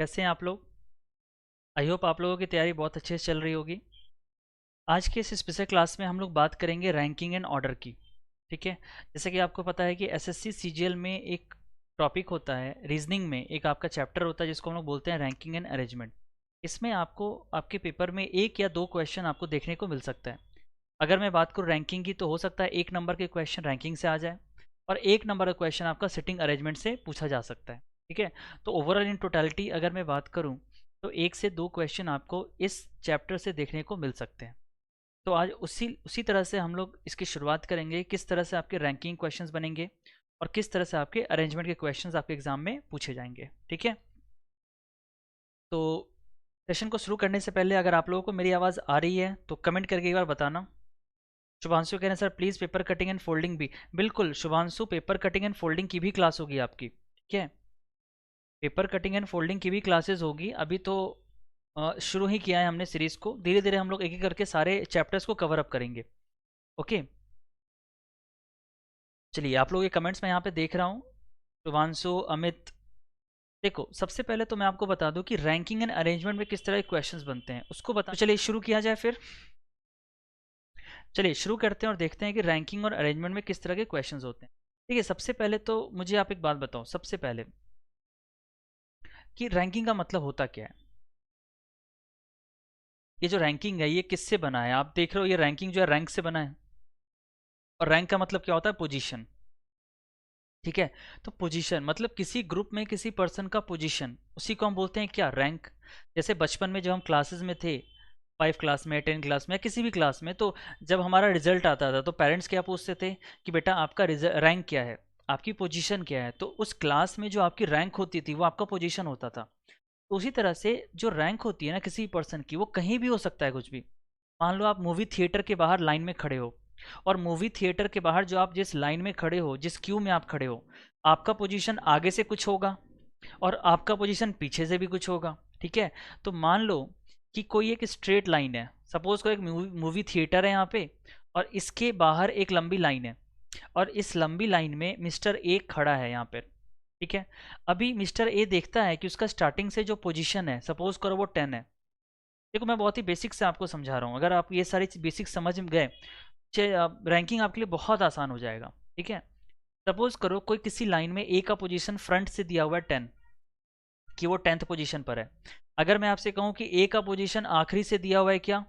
कैसे हैं आप लोग। आई होप आप लोगों की तैयारी बहुत अच्छे से चल रही होगी। आज के इस स्पेशल क्लास में हम लोग बात करेंगे रैंकिंग एंड ऑर्डर की। ठीक है। जैसे कि आपको पता है कि एसएससी सीजीएल में एक टॉपिक होता है, रीजनिंग में एक आपका चैप्टर होता है जिसको हम लोग बोलते हैं रैंकिंग एंड अरेंजमेंट। इसमें आपको आपके पेपर में एक या दो क्वेश्चन आपको देखने को मिल सकता है। अगर मैं बात करूँ रैंकिंग की तो हो सकता है 1 नंबर के क्वेश्चन रैंकिंग से आ जाए और 1 नंबर का क्वेश्चन आपका सिटिंग अरेंजमेंट से पूछा जा सकता है। ठीक है। तो ओवरऑल इन टोटलिटी अगर मैं बात करूँ तो 1 से 2 क्वेश्चन आपको इस चैप्टर से देखने को मिल सकते हैं। तो आज उसी उसी तरह से हम लोग इसकी शुरुआत करेंगे, किस तरह से आपके रैंकिंग क्वेश्चंस बनेंगे और किस तरह से आपके अरेंजमेंट के क्वेश्चंस आपके एग्जाम में पूछे जाएंगे। ठीक है। तो सेशन को शुरू करने से पहले अगर आप लोगों को मेरी आवाज़ आ रही है तो कमेंट करके एक बार बताना। शुभांशु कह रहे हैं sir please paper cutting and folding भी। बिल्कुल Shubhanshu, paper cutting and folding की भी क्लास होगी आपकी। ठीक है। पेपर कटिंग एंड फोल्डिंग की भी क्लासेस होगी। अभी तो शुरू ही किया है हमने सीरीज़ को, धीरे धीरे हम लोग एक एक करके सारे चैप्टर्स को कवर अप करेंगे। ओके। चलिए, आप लोग ये कमेंट्स मैं यहाँ पे देख रहा हूँ। शुभांशु, अमित, देखो सबसे पहले तो मैं आपको बता दूं कि रैंकिंग एंड अरेंजमेंट में किस तरह के क्वेश्चंस बनते हैं उसको बता। तो चलिए शुरू किया जाए फिर। चलिए शुरू करते हैं और देखते हैं कि रैंकिंग और अरेंजमेंट में किस तरह के क्वेश्चंस होते हैं। ठीक है। सबसे पहले तो मुझे आप एक बात बताओ, सबसे पहले कि रैंकिंग का मतलब होता क्या है। ये जो रैंकिंग है ये किससे बना है, आप देख रहे हो ये रैंकिंग जो है रैंक से बना है। और रैंक का मतलब क्या होता है, पोजीशन। ठीक है। तो पोजीशन मतलब किसी ग्रुप में किसी पर्सन का पोजीशन, उसी को हम बोलते हैं क्या, रैंक। जैसे बचपन में जब हम क्लासेस में थे, 5 क्लास में, 10 क्लास में या किसी भी क्लास में, तो जब हमारा रिजल्ट आता था तो पेरेंट्स क्या पूछते थे कि बेटा आपका रैंक क्या है, आपकी पोजीशन क्या है। तो उस क्लास में जो आपकी रैंक होती थी वो आपका पोजीशन होता था। तो उसी तरह से जो रैंक होती है ना किसी पर्सन की, वो कहीं भी हो सकता है कुछ भी। मान लो आप मूवी थिएटर के बाहर लाइन में खड़े हो, और मूवी थिएटर के बाहर जो आप जिस लाइन में खड़े हो, जिस क्यू में आप खड़े हो, आपका पोजीशन आगे से कुछ होगा और आपका पोजीशन पीछे से भी कुछ होगा। ठीक है। तो मान लो कि कोई एक स्ट्रेट लाइन है, सपोज कोई एक मूवी थिएटर है यहाँ पे, और इसके बाहर एक लंबी लाइन है, और इस लंबी लाइन में मिस्टर ए खड़ा है यहाँ पे। ठीक है। अभी मिस्टर ए देखता है कि उसका स्टार्टिंग से जो पोजीशन है, सपोज करो वो 10 है। देखो मैं बहुत ही बेसिक से आपको समझा रहा हूँ, अगर आप ये सारी बेसिक समझ में गए, रैंकिंग आपके लिए बहुत आसान हो जाएगा। ठीक है। सपोज करो कोई किसी लाइन में ए का पोजीशन फ्रंट से दिया हुआ है 10, कि वो 10th पोजीशन पर है। अगर मैं आपसे कहूँ कि ए का पोजीशन आखिरी से दिया हुआ है क्या,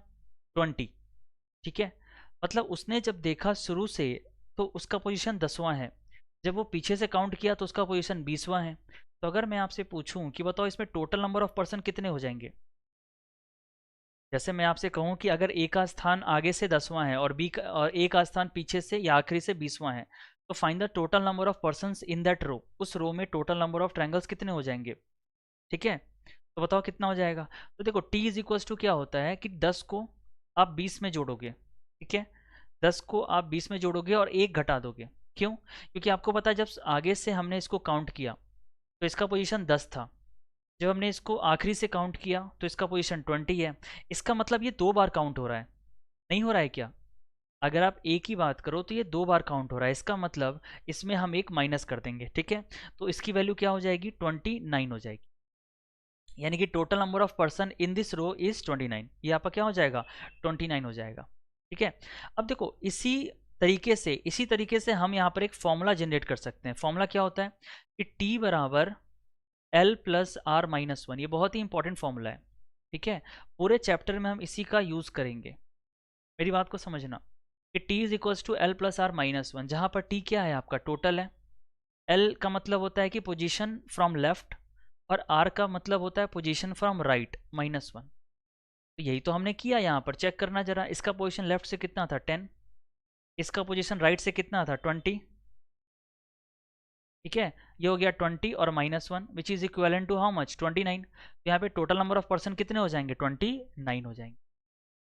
20। ठीक है। मतलब उसने जब देखा शुरू से तो उसका पोजीशन 10वां है, जब वो पीछे से काउंट किया तो उसका पोजीशन 20वां है। तो अगर मैं आपसे पूछूं कि बताओ इसमें टोटल नंबर ऑफ पर्सन कितने हो जाएंगे। जैसे मैं आपसे कहूं कि अगर ए का स्थान आगे से 10वां है और और ए का स्थान पीछे से या आखिरी से 20वां है, तो find the total number of persons in that row. उस रो में टोटल नंबर ऑफ ट्रायंगल्स कितने हो जाएंगे। ठीक है। तो बताओ कितना हो जाएगा। तो देखो टी इज इक्वल्स टू क्या होता है कि 10 को आप 20 में जोड़ोगे। ठीक है। 10 को आप 20 में जोड़ोगे और एक घटा दोगे। क्यों, क्योंकि आपको पता है जब आगे से हमने इसको काउंट किया तो इसका पोजीशन 10 था, जब हमने इसको आखिरी से काउंट किया तो इसका पोजीशन 20 है। इसका मतलब ये 2 बार काउंट हो रहा है, नहीं हो रहा है क्या। अगर आप ए की बात करो तो ये 2 बार काउंट हो रहा है, इसका मतलब इसमें हम एक माइनस कर देंगे। ठीक है। तो इसकी वैल्यू क्या हो जाएगी, 29 हो जाएगी। यानी कि total number of person in this row is 29। ये आपका क्या हो जाएगा, 29 हो जाएगा। ठीक है। अब देखो इसी तरीके से हम यहाँ पर एक फॉर्मूला जनरेट कर सकते हैं। फॉर्मूला क्या होता है कि टी बराबर L plus R minus one. ये बहुत ही इंपॉर्टेंट फॉर्मूला है। ठीक है। पूरे चैप्टर में हम इसी का यूज करेंगे। मेरी बात को समझना कि T is equals to L plus R minus one, जहां पर टी क्या है, आपका टोटल है। एल का मतलब होता है कि पोजीशन फ्रॉम लेफ्ट, और आर का मतलब होता है पोजीशन फ्रॉम राइट -1। तो यही तो हमने किया। यहाँ पर चेक करना जरा, इसका पोजीशन लेफ्ट से कितना था, 10। इसका पोजीशन राइट से कितना था, 20। ठीक है। ये हो गया 20 और -1 which is equal to how much, 29। तो यहाँ पे टोटल नंबर ऑफ पर्सन कितने हो जाएंगे, 29 हो जाएंगे।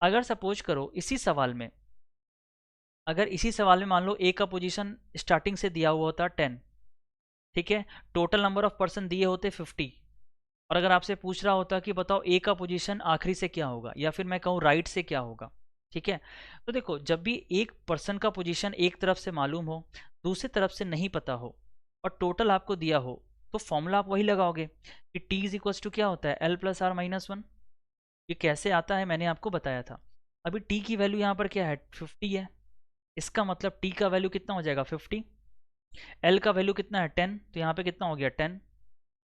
अगर सपोज करो इसी सवाल में मान लो ए का पोजीशन स्टार्टिंग से दिया हुआ होता 10। ठीक है। टोटल नंबर ऑफ पर्सन दिए होते 50, और अगर आपसे पूछ रहा होता कि बताओ ए का पोजीशन आखिरी से क्या होगा, या फिर मैं कहूँ राइट से क्या होगा। ठीक है। तो देखो जब भी एक पर्सन का पोजीशन एक तरफ से मालूम हो, दूसरी तरफ से नहीं पता हो, और टोटल आपको दिया हो, तो फॉर्मूला आप वही लगाओगे कि t इज इक्वल टू क्या होता है l plus R minus one. ये कैसे आता है मैंने आपको बताया था। अभी t की वैल्यू यहाँ पर क्या है 50 है, इसका मतलब t का वैल्यू कितना हो जाएगा 50, l का वैल्यू कितना है 10, तो यहाँ पे कितना हो गया 10,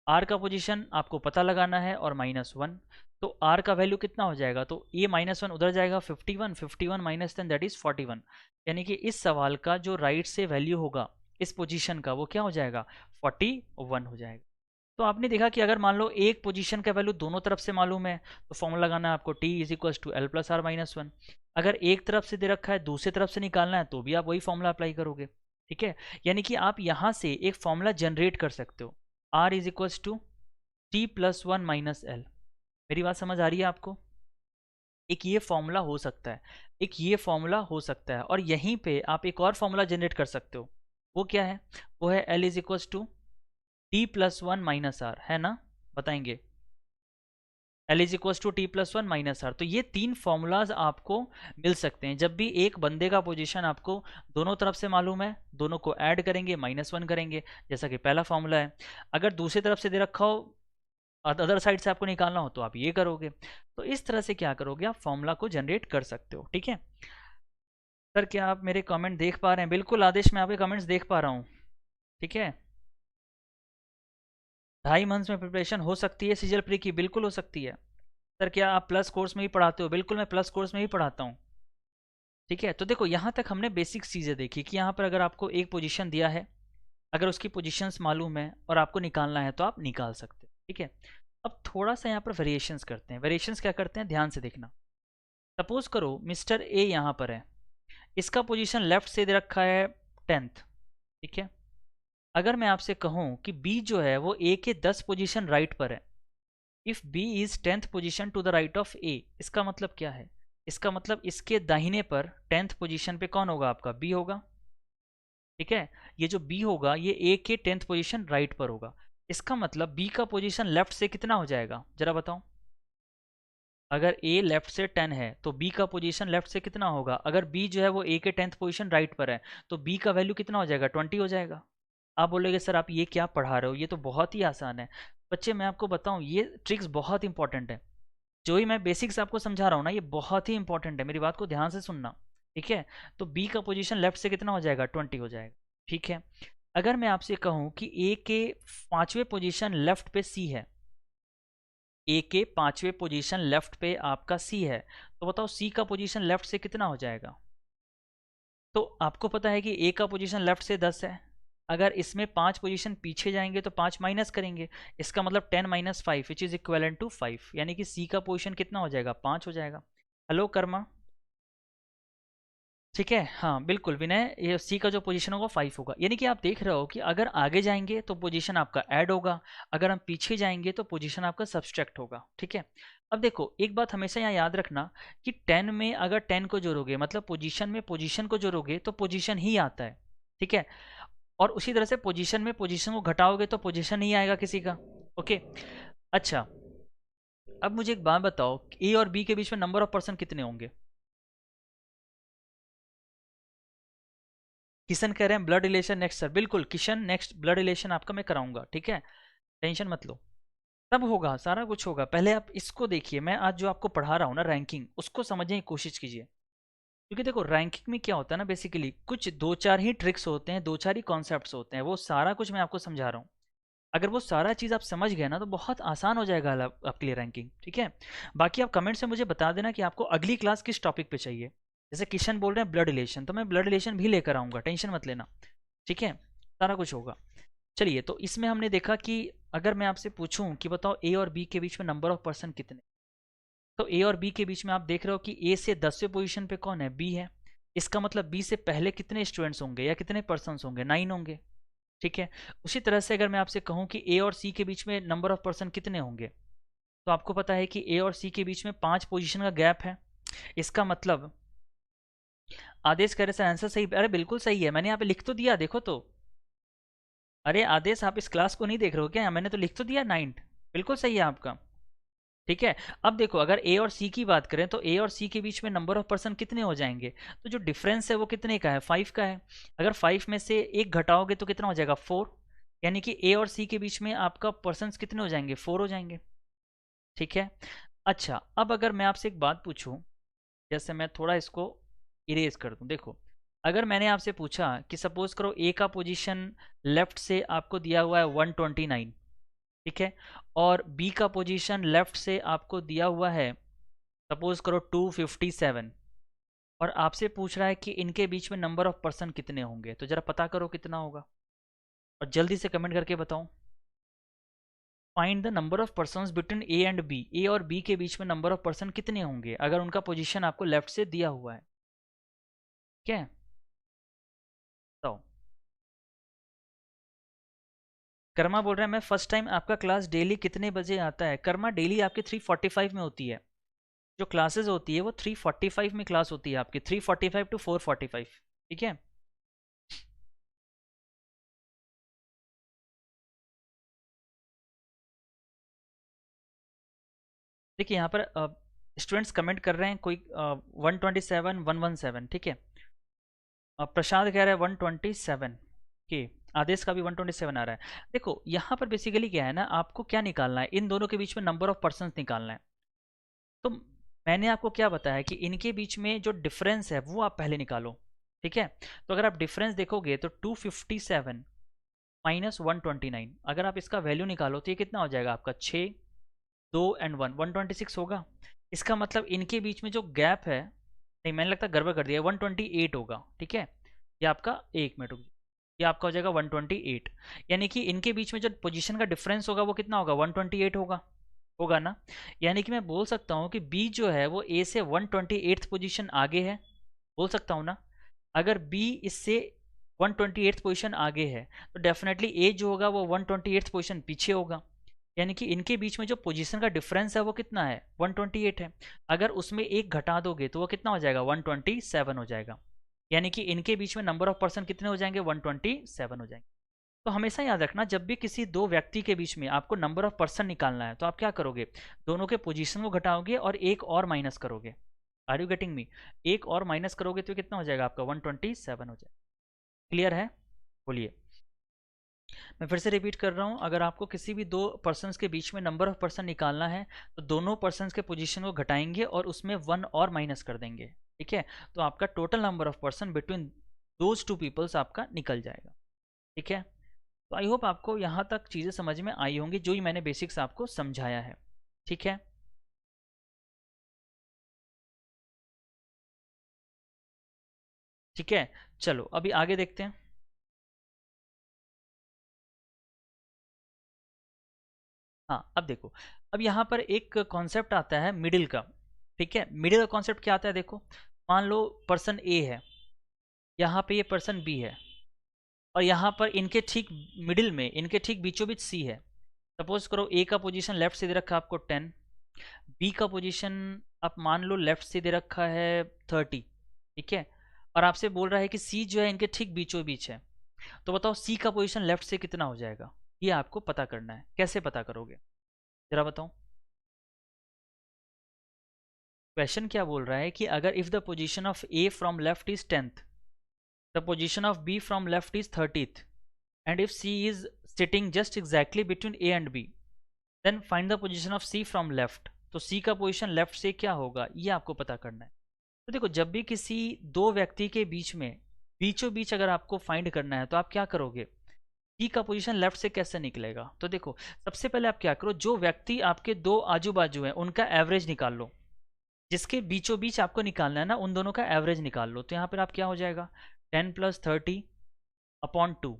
r का पोजीशन आपको पता लगाना है और -1, तो r का वैल्यू कितना हो जाएगा, तो ये -1 उधर जाएगा 51, 51 माइनस 10 दैट इज 41, यानी कि इस सवाल का जो राइट से वैल्यू होगा इस पोजीशन का वो क्या हो जाएगा 41 हो जाएगा। तो आपने देखा कि अगर मान लो एक पोजीशन का वैल्यू दोनों तरफ से मालूम है तो फॉर्मूला लगाना है आपको t is equal to L plus R minus one. अगर एक तरफ से दे रखा है दूसरी तरफ से निकालना है तो भी आप वही फॉर्मूला अप्लाई करोगे। ठीक है, यानी कि आप यहां से एक फॉर्मूला जनरेट कर सकते हो r is equal to T plus one minus L. मेरी बात समझ आ रही है आपको? एक ये फॉर्मूला हो सकता है, एक ये फॉर्मूला हो सकता है, और यहीं पे आप एक और फॉर्मूला जनरेट कर सकते हो। वो क्या है? वो है L is equal to T plus one minus R, है ना? बताएंगे। L is equal to T plus one minus R. तो ये तीन फॉर्मूलाज आपको मिल सकते हैं जब भी एक बंदे का पोजीशन आपको दोनों तरफ से मालूम है, दोनों को ऐड करेंगे -1 करेंगे, जैसा कि पहला फॉर्मूला है। अगर दूसरी तरफ से दे रखा हो, अदर साइड से आपको निकालना हो तो आप ये करोगे। तो इस तरह से क्या करोगे, आप फॉर्मूला को जनरेट कर सकते हो। ठीक है सर, क्या आप मेरे कमेंट देख पा रहे हैं? बिल्कुल आदेश, मैं आपके कमेंट्स देख पा रहा हूँ। ठीक है, 2.5 मंथ्स में प्रिपरेशन हो सकती है सीजल प्री की? बिल्कुल हो सकती है। सर क्या आप प्लस कोर्स में ही पढ़ाते हो? बिल्कुल, मैं प्लस कोर्स में ही पढ़ाता हूँ। ठीक है, तो देखो यहाँ तक हमने बेसिक चीज़ें देखी कि यहाँ पर अगर आपको एक पोजीशन दिया है, अगर उसकी पोजीशंस मालूम है और आपको निकालना है तो आप निकाल सकते हो। ठीक है, अब थोड़ा सा यहाँ पर वेरिएशंस करते हैं। वेरिएशंस क्या करते हैं, ध्यान से देखना। सपोज करो मिस्टर ए यहाँ पर है, इसका पोजीशन लेफ्ट से दे रखा है 10th। ठीक है, अगर मैं आपसे कहूँ कि बी जो है वो ए के 10 पोजीशन राइट पर है, if B is 10th position to the right of A, इसका मतलब क्या है? इसका मतलब इसके दाहिने पर 10th पोजीशन पे कौन होगा? आपका बी होगा। ठीक है, ये जो बी होगा ये ए के 10th पोजीशन राइट पर होगा। इसका मतलब बी का पोजीशन लेफ्ट से कितना हो जाएगा, जरा बताओ। अगर ए लेफ्ट से 10 है तो बी का पोजीशन लेफ्ट से कितना होगा? अगर बी जो है वो ए के 10th पोजीशन राइट पर है तो बी का वैल्यू कितना हो जाएगा? 20 हो जाएगा। आप बोलोगे सर आप ये क्या पढ़ा रहे हो, ये तो बहुत ही आसान है। बच्चे मैं आपको बताऊं, ये ट्रिक्स बहुत इंपॉर्टेंट है। जो ही मैं बेसिक्स आपको समझा रहा हूँ ना, ये बहुत ही इंपॉर्टेंट है, मेरी बात को ध्यान से सुनना। ठीक है, तो बी का पोजीशन लेफ्ट से कितना हो जाएगा? 20 हो जाएगा। ठीक है, अगर मैं आपसे कहूँ कि ए के 5वें पोजीशन लेफ्ट पे सी है, ए के 5वें पोजीशन लेफ्ट पे आपका सी है, तो बताओ सी का पोजीशन लेफ्ट से कितना हो जाएगा? तो आपको पता है कि ए का पोजीशन लेफ्ट से 10 है, अगर इसमें 5 पोजीशन पीछे जाएंगे तो 5 माइनस करेंगे, इसका मतलब 10 minus 5 which is equivalent to 5, यानी कि सी का पोजीशन कितना हो जाएगा? 5 हो जाएगा। हेलो कर्मा, ठीक है, हाँ बिल्कुल विनय, ये सी का जो पोजीशन होगा 5 होगा। यानी कि आप देख रहे हो कि अगर आगे जाएंगे तो पोजीशन आपका ऐड होगा, अगर हम पीछे जाएंगे तो पोजीशन आपका सब्सट्रैक्ट होगा। ठीक है, अब देखो एक बात हमेशा यहाँ याद रखना कि 10 में अगर 10 को जोड़ोगे, मतलब पोजीशन में पोजीशन को जोड़ोगे तो पोजीशन ही आता है। ठीक है, और उसी तरह से पोजीशन में पोजीशन को घटाओगे तो पोजीशन ही आएगा किसी का। ओके, अच्छा अब मुझे एक बात बताओ, ए और बी के बीच में नंबर ऑफ पर्सन कितने होंगे? किशन कह रहे हैं ब्लड रिलेशन नेक्स्ट। सर बिल्कुल किशन, नेक्स्ट ब्लड रिलेशन आपका मैं कराऊंगा। ठीक है, टेंशन मत लो, सब होगा, सारा कुछ होगा। पहले आप इसको देखिए, मैं आज जो आपको पढ़ा रहा हूँ ना रैंकिंग, उसको समझने की कोशिश कीजिए। क्योंकि देखो रैंकिंग में क्या होता है ना, बेसिकली कुछ दो चार ही ट्रिक्स होते हैं, दो चार ही कॉन्सेप्ट्स होते हैं, वो सारा कुछ मैं आपको समझा रहा हूँ। अगर वो सारा चीज़ आप समझ गए ना तो बहुत आसान हो जाएगा आपके लिए रैंकिंग। ठीक है, बाकी आप कमेंट से मुझे बता देना कि आपको अगली क्लास किस टॉपिक पे चाहिए। जैसे किशन बोल रहे हैं ब्लड रिलेशन, तो मैं ब्लड रिलेशन भी लेकर आऊँगा, टेंशन मत लेना। ठीक है, सारा कुछ होगा। चलिए, तो इसमें हमने देखा कि अगर मैं आपसे पूछूं कि बताओ ए और बी के बीच में नंबर ऑफ पर्सन कितने, तो ए और बी के बीच में आप देख रहे हो कि ए से 10वें पोजीशन पे कौन है? बी है। इसका मतलब बी से पहले कितने स्टूडेंट्स होंगे या कितने पर्सन होंगे? 9 होंगे। ठीक है, उसी तरह से अगर मैं आपसे कहूं कि ए और सी के बीच में नंबर ऑफ पर्सन कितने होंगे, तो आपको पता है कि ए और सी के बीच में 5 पोजीशन का गैप है। इसका मतलब आदेश करे सर आंसर सही, अरे बिल्कुल सही है, मैंने यहाँ पे लिख तो दिया, देखो तो। अरे आदेश आप इस क्लास को नहीं देख रहे हो क्या? मैंने तो लिख तो दिया 9, बिल्कुल सही है आपका। ठीक है, अब देखो अगर ए और सी की बात करें तो ए और सी के बीच में नंबर ऑफ पर्सन कितने हो जाएंगे? तो जो डिफरेंस है वो कितने का है? 5 का है। अगर 5 में से एक घटाओगे तो कितना हो जाएगा? 4। यानी कि ए और सी के बीच में आपका पर्सन कितने हो जाएंगे, 4 हो जाएंगे। ठीक है। अच्छा, अब अगर मैं आपसे एक बात पूछूं, जैसे मैं थोड़ा इसको इरेज कर दूं, देखो अगर मैंने आपसे पूछा कि सपोज करो ए का पोजीशन लेफ्ट से आपको दिया हुआ है 129, ठीक है, और बी का पोजीशन लेफ्ट से आपको दिया हुआ है सपोज करो 257, और आपसे पूछ रहा है कि इनके बीच में नंबर ऑफ पर्सन कितने होंगे, तो जरा पता करो कितना होगा और जल्दी से कमेंट करके बताओ। Find the number of person between A and B, A और बी के बीच में नंबर ऑफ पर्सन कितने होंगे अगर उनका पोजीशन आपको लेफ्ट से दिया हुआ है। ठीक है, तो कर्मा बोल रहा है मैं फर्स्ट टाइम आपका क्लास डेली कितने बजे आता है। कर्मा डेली आपकी 3:45 में होती है, जो क्लासेस होती है वो 3:45 में क्लास होती है आपकी, 3:45 टू 4:45। ठीक है, देखिए यहाँ पर स्टूडेंट्स कमेंट कर रहे हैं, कोई 127 117, ठीक है। प्रशांत कह रहा है 127 के, आदेश का भी 127 आ रहा है। देखो यहाँ पर बेसिकली क्या है ना, आपको क्या निकालना है, इन दोनों के बीच में नंबर ऑफ पर्सन निकालना है। तो मैंने आपको क्या बताया कि इनके बीच में जो डिफरेंस है वो आप पहले निकालो। ठीक है, तो अगर आप डिफरेंस देखोगे तो 257 माइनस 129, अगर आप इसका वैल्यू निकालो तो ये कितना हो जाएगा आपका, 6 2 एंड 1 126 होगा। इसका मतलब इनके बीच में जो गैप है, नहीं मैंने लगता गड़बड़ कर दिया, 128 होगा। ठीक है, ये आपका, एक मिनट रुक, ये आपका हो जाएगा 128, यानी कि इनके बीच में जो पोजीशन का डिफरेंस होगा वो कितना होगा, 128 होगा, होगा ना। यानी कि मैं बोल सकता हूँ कि बी जो है वो ए से 128th पोजीशन आगे है, बोल सकता हूँ ना। अगर बी इससे 128th पोजीशन आगे है तो डेफिनेटली ए जो होगा वो 128th पोजीशन पीछे होगा। यानी कि इनके बीच में जो पोजीशन का डिफरेंस है वो कितना है, 128 है। अगर उसमें एक घटा दोगे तो वो कितना हो जाएगा, 127 हो जाएगा। यानी कि इनके बीच में नंबर ऑफ पर्सन कितने हो जाएंगे, 127 हो जाएंगे। तो हमेशा याद रखना, जब भी किसी दो व्यक्ति के बीच में आपको नंबर ऑफ पर्सन निकालना है तो आप क्या करोगे, दोनों के पोजीशन को घटाओगे और एक और माइनस करोगे। आर यू गेटिंग मी, एक और माइनस करोगे तो कितना हो जाएगा आपका, 127 हो जाएगा। क्लियर है, बोलिए। मैं फिर से रिपीट कर रहा हूँ, अगर आपको किसी भी दो पर्सन्स के बीच में नंबर ऑफ पर्सन निकालना है तो दोनों पर्सन्स के पोजीशन को घटाएंगे और उसमें वन और माइनस कर देंगे। ठीक है, तो आपका total number of person between those two peoples आपका निकल जाएगा। ठीक है, तो आई होप आपको यहाँ तक चीज़ें समझ में आई होंगी जो ही मैंने बेसिक्स आपको समझाया है। ठीक है, ठीक है, चलो अभी आगे देखते हैं। हाँ अब देखो, अब यहाँ पर एक कॉन्सेप्ट आता है मिडिल का। ठीक है, मिडिल का कॉन्सेप्ट क्या आता है, देखो मान लो पर्सन ए है, यहाँ पे ये पर्सन बी है, और यहाँ पर इनके ठीक मिडिल में, इनके ठीक बीचों बीच सी है। सपोज करो ए का पोजीशन लेफ्ट से दे रखा है आपको 10, बी का पोजीशन आप मान लो लेफ्ट से दे रखा है 30। ठीक है, और आपसे बोल रहा है कि सी जो है इनके ठीक बीचों बीच है, तो बताओ सी का पोजीशन लेफ्ट से कितना हो जाएगा, ये आपको पता करना है। कैसे पता करोगे, जरा बताओ। क्वेश्चन क्या बोल रहा है कि अगर if the position of A from left is 10th, the position of B from left is 30th, and if C is sitting just exactly between A and B, then find the position of C from left। तो C का position left से क्या होगा ये आपको पता करना है। तो देखो जब भी किसी दो व्यक्ति के बीच में बीचों बीच अगर आपको फाइंड करना है तो आप क्या करोगे, C का पोजीशन लेफ्ट से कैसे निकलेगा। तो देखो सबसे पहले आप क्या करो, जो व्यक्ति आपके दो आजू बाजू हैं उनका एवरेज निकाल लो, जिसके बीचों बीच आपको निकालना है ना उन दोनों का एवरेज निकाल लो। तो यहाँ पर आप क्या हो जाएगा, 10 + 30 upon 2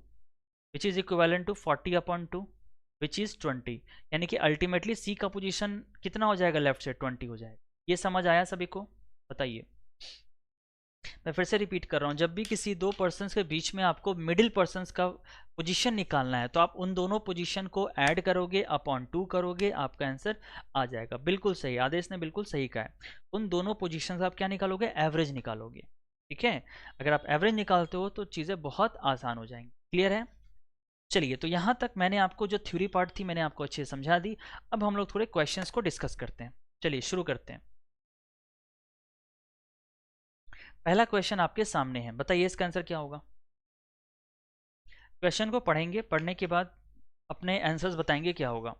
which is equivalent to 40 upon 2 which is 20। यानी कि अल्टीमेटली सी का पोजीशन कितना हो जाएगा, लेफ्ट से 20 हो जाएगा। ये समझ आया सभी को, बताइए। मैं फिर से रिपीट कर रहा हूँ, जब भी किसी दो पर्सन्स के बीच में आपको मिडिल पर्सन्स का पोजीशन निकालना है तो आप उन दोनों पोजीशन को ऐड करोगे, अपॉन 2 करोगे, आपका आंसर आ जाएगा। बिल्कुल सही, आदेश ने बिल्कुल सही कहा है। उन दोनों पोजीशन आप क्या निकालोगे, एवरेज निकालोगे। ठीक है, अगर आप एवरेज निकालते हो तो चीज़ें बहुत आसान हो जाएंगी। क्लियर है, चलिए तो यहाँ तक मैंने आपको जो थ्योरी पार्ट थी मैंने आपको अच्छे से समझा दी। अब हम लोग थोड़े क्वेश्चंस को डिस्कस करते हैं। चलिए शुरू करते हैं। पहला क्वेश्चन आपके सामने है, बताइए इसका आंसर क्या होगा। क्वेश्चन को पढ़ेंगे, पढ़ने के बाद अपने आंसर्स बताएंगे क्या होगा।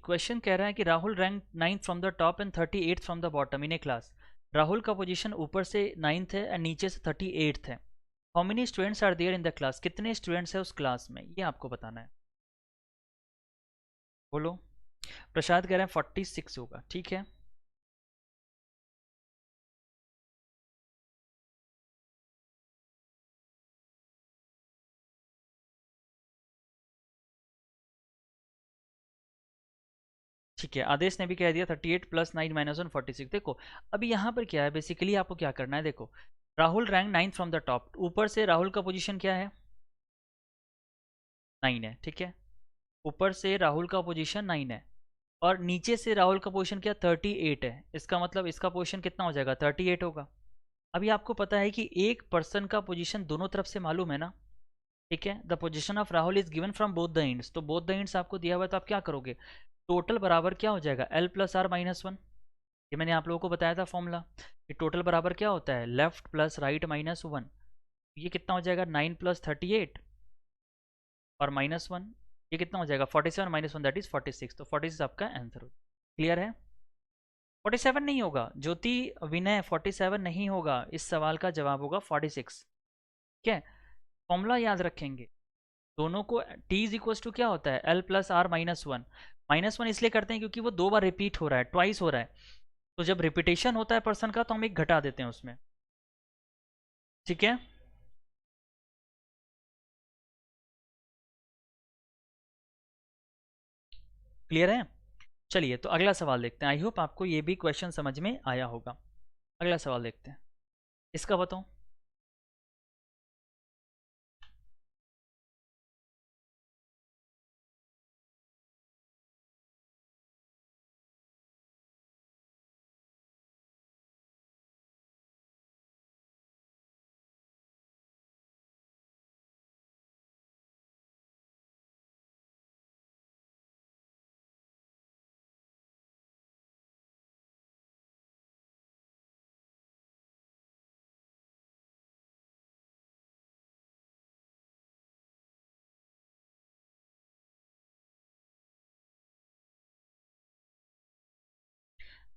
क्वेश्चन कह रहा है कि Rahul rank 9th from the top and 38th from the bottom in a class. Rahul का पोजीशन ऊपर से 9th है एंड नीचे से 38th है। How many students are there in the class, कितने स्टूडेंट्स हैं उस क्लास में, ये आपको बताना है। बोलो। प्रसाद कह रहे हैं 46 होगा, ठीक है। ठीक है, आदेश ने भी कह दिया 38 प्लस 9 माइनस 1 46। देखो अभी यहाँ पर क्या है, बेसिकली आपको क्या करना है, देखो Rahul rank 9th from the top, ऊपर से राहुल का पोजीशन क्या है, 9 है, ठीक है। ऊपर से राहुल का पोजीशन 9 है और नीचे से राहुल का पोजीशन क्या 38 है। इसका मतलब इसका पोजीशन कितना हो जाएगा, 38 होगा। अभी आपको पता है कि एक पर्सन का पोजीशन दोनों तरफ से मालूम है ना, ठीक है। The position of Rahul is given from both the ends, तो बोथ द एंड्स आपको दिया हुआ है, तो आप क्या करोगे, टोटल बराबर क्या हो जाएगा, एल प्लस आर माइनस 1। ये मैंने आप लोगों को बताया था फॉर्मूला कि टोटल बराबर क्या होता है, लेफ्ट प्लस राइट माइनस 1। ये कितना हो जाएगा, 9 प्लस 38 और माइनस 1, ये कितना हो जाएगा 47 माइनस 1 दैट इज 46। तो 46 आपका आंसर हो। क्लियर है। 47 नहीं होगा ज्योति, विनय 47 नहीं होगा, इस सवाल का जवाब होगा 46। ठीक है, फॉर्मूला याद रखेंगे दोनों को। t इज इक्वल टू क्या होता है, l plus R minus 1। Minus 1 इसलिए करते हैं क्योंकि वो दो बार रिपीट हो रहा है, ट्वाइस हो रहा है। तो जब रिपीटेशन होता है पर्सन का तो हम एक घटा देते हैं उसमें। ठीक है, क्लियर है। चलिए तो अगला सवाल देखते हैं। आई होप आपको ये भी क्वेश्चन समझ में आया होगा। अगला सवाल देखते हैं, इसका बताओ।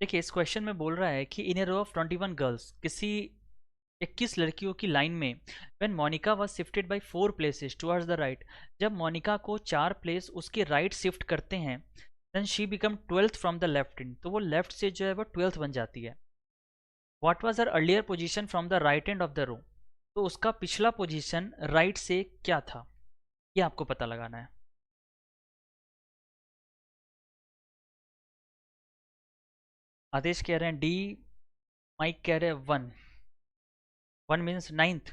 देखिए इस क्वेश्चन में बोल रहा है कि in a row of 21 girls, किसी 21 लड़कियों की लाइन में, when Monica was shifted by 4 places towards the right, जब मोनिका को 4 प्लेस उसके राइट शिफ्ट करते हैं, then she become 12th from the left end, तो वो लेफ्ट से जो है वो 12th बन जाती है। What was her earlier position from the right end of the row, तो उसका पिछला पोजीशन राइट से क्या था, ये आपको पता लगाना है। आदेश कह रहे हैं डी, माइक कह रहे हैं 1। 1 मीन्स 9th।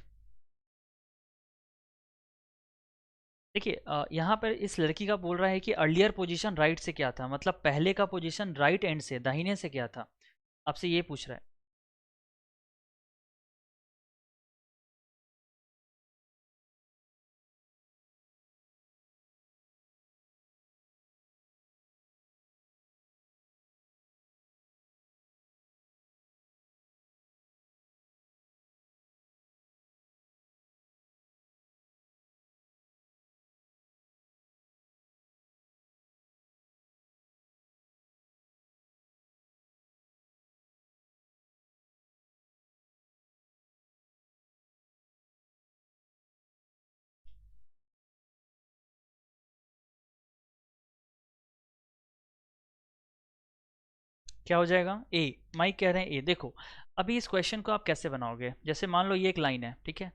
देखिए यहाँ पर इस लड़की का बोल रहा है कि अर्लियर पोजीशन राइट से क्या था, मतलब पहले का पोजीशन राइट एंड से, दाहिने से क्या था, आपसे ये पूछ रहा है। क्या हो जाएगा, ए। माइक कह रहे हैं ए। देखो अभी इस क्वेश्चन को आप कैसे बनाओगे, जैसे मान लो ये एक लाइन है, ठीक है।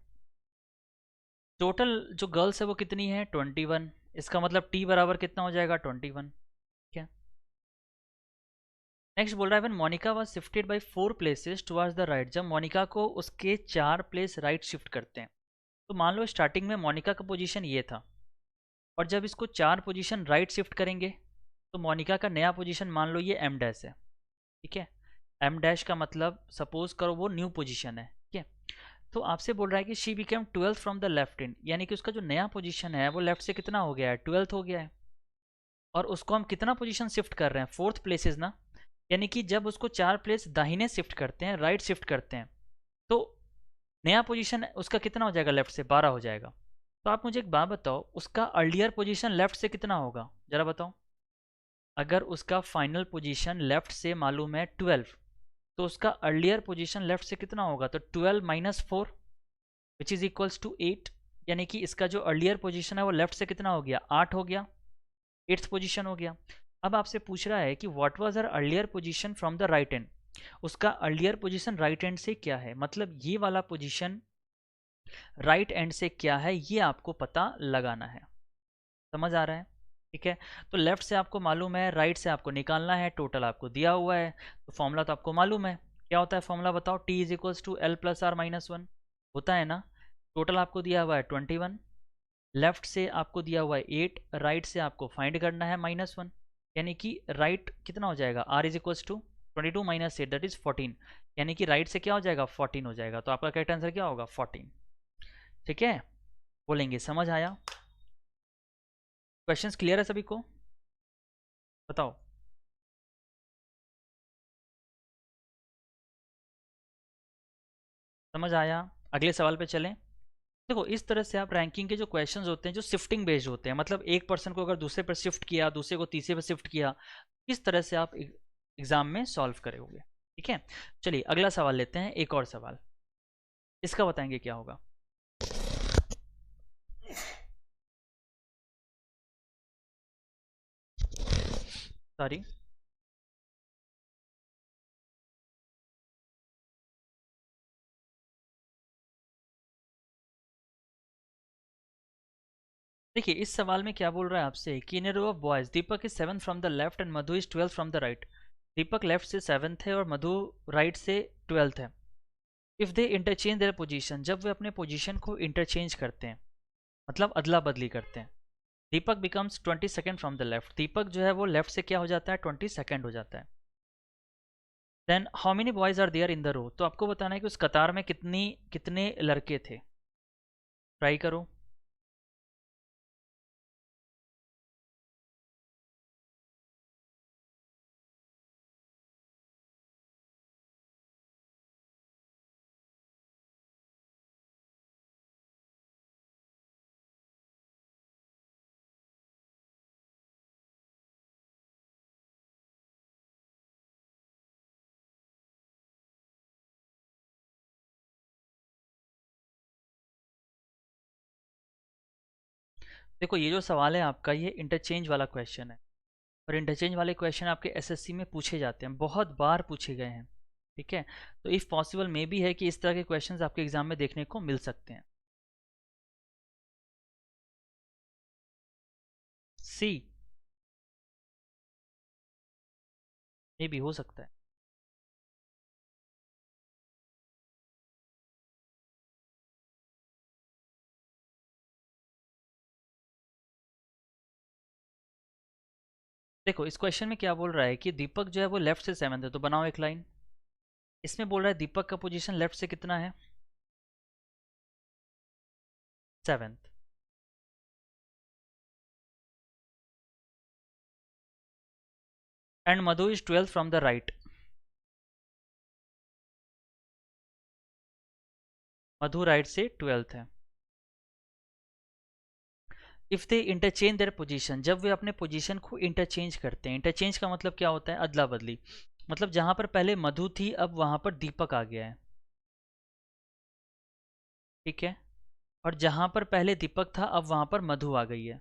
टोटल जो गर्ल्स है वो कितनी है, 21। इसका मतलब टी बराबर कितना हो जाएगा, 21। ठीक है। नेक्स्ट बोल रहा है when Monica was shifted by 4 places towards the right, जब मोनिका को उसके 4 प्लेस राइट शिफ्ट करते हैं, तो मान लो स्टार्टिंग में मोनिका का पोजीशन ये था और जब इसको 4 पोजीशन राइट शिफ्ट करेंगे तो मोनिका का नया पोजीशन मान लो ये एम डैश है, ठीक है। एम डैश का मतलब सपोज करो वो न्यू पोजीशन है, ठीक है। तो आपसे बोल रहा है कि she became 12th from the left in, यानी कि उसका जो नया पोजीशन है वो लेफ्ट से कितना हो गया है, 12th हो गया है। और उसको हम कितना पोजीशन शिफ्ट कर रहे हैं, 4th प्लेसेस ना। यानी कि जब उसको 4 प्लेस दाहिने शिफ्ट करते हैं, राइट शिफ्ट करते हैं, तो नया पोजीशन उसका कितना हो जाएगा, लेफ्ट से 12 हो जाएगा। तो आप मुझे एक बात बताओ, उसका अर्लियर पोजीशन लेफ्ट से कितना होगा, जरा बताओ। अगर उसका फाइनल पोजीशन लेफ्ट से मालूम है 12, तो उसका अर्लियर पोजीशन लेफ्ट से कितना होगा, तो 12 minus 4 which is equals to 8। यानी कि इसका जो अर्लियर पोजीशन है वो लेफ्ट से कितना हो गया, 8 हो गया, 8th पोजीशन हो गया। अब आपसे पूछ रहा है कि what was her earlier position from the right and. उसका अर्लियर पोजीशन राइट एंड से क्या है, मतलब ये वाला पोजीशन राइट एंड से क्या है, ये आपको पता लगाना है। समझ आ रहा है, ठीक है। तो लेफ्ट से आपको मालूम है, राइट से आपको निकालना है, टोटल आपको दिया हुआ है। तो फॉर्मूला तो आपको मालूम है, क्या होता है फॉर्मूला बताओ, T is equals to L plus R minus one, होता है ना। टोटल आपको दिया हुआ है 21, लेफ्ट से आपको दिया हुआ है 8, राइट से आपको फाइंड करना है -1। यानी कि राइट कितना हो जाएगा, r is equals to 22 minus 8 that is 14। यानी कि राइट से क्या हो जाएगा, 14 हो जाएगा। तो आपका करेक्ट आंसर क्या होगा, 14, ठीक है। बोलेंगे समझ आया। क्वेश्चंस क्लियर है सभी को, बताओ। समझ आया, अगले सवाल पे चलें। देखो इस तरह से आप रैंकिंग के जो क्वेश्चंस होते हैं जो शिफ्टिंग बेस्ड होते हैं, मतलब एक पर्सन को अगर दूसरे पर शिफ्ट किया, दूसरे को तीसरे पर शिफ्ट किया, इस तरह से आप एग्जाम में सॉल्व करोगे, ठीक है। चलिए अगला सवाल लेते हैं, एक और सवाल, इसका बताएंगे क्या होगा। सॉरी, देखिए इस सवाल में क्या बोल रहा है आपसे कि in a row of boys Deepak is 7th from the left and Madhu is 12th from the right. Deepak left से 7th है और मधु राइट से 12th है। If they interchange their position, जब वे अपने पोजीशन को इंटरचेंज करते हैं, मतलब अदला बदली करते हैं, Deepak becomes 22nd from the left, Deepak जो है वो लेफ्ट से क्या हो जाता है, 22nd हो जाता है। Then how many boys are there in the row, तो आपको बताना है कि उस कतार में कितने लड़के थे। ट्राई करो। देखो ये जो सवाल है आपका, ये इंटरचेंज वाला क्वेश्चन है, और इंटरचेंज वाले क्वेश्चन आपके एसएससी में पूछे जाते हैं, बहुत बार पूछे गए हैं, ठीक है। तो इफ़ पॉसिबल मे भी है कि इस तरह के क्वेश्चंस आपके एग्जाम में देखने को मिल सकते हैं। सी, मे भी हो सकता है। देखो इस क्वेश्चन में क्या बोल रहा है कि दीपक जो है वो लेफ्ट से 7th है, तो बनाओ एक लाइन। इसमें बोल रहा है दीपक का पोजीशन लेफ्ट से कितना है, 7th। And Madhu is 12th from the right, Madhu right से 12th है। If they interchange their position, जब वे अपने पोजीशन को इंटरचेंज करते हैं, इंटरचेंज का मतलब क्या होता है, अदला बदली। मतलब जहां पर पहले मधु थी अब वहां पर दीपक आ गया है, ठीक है। और जहां पर पहले दीपक था अब वहां पर मधु आ गई है।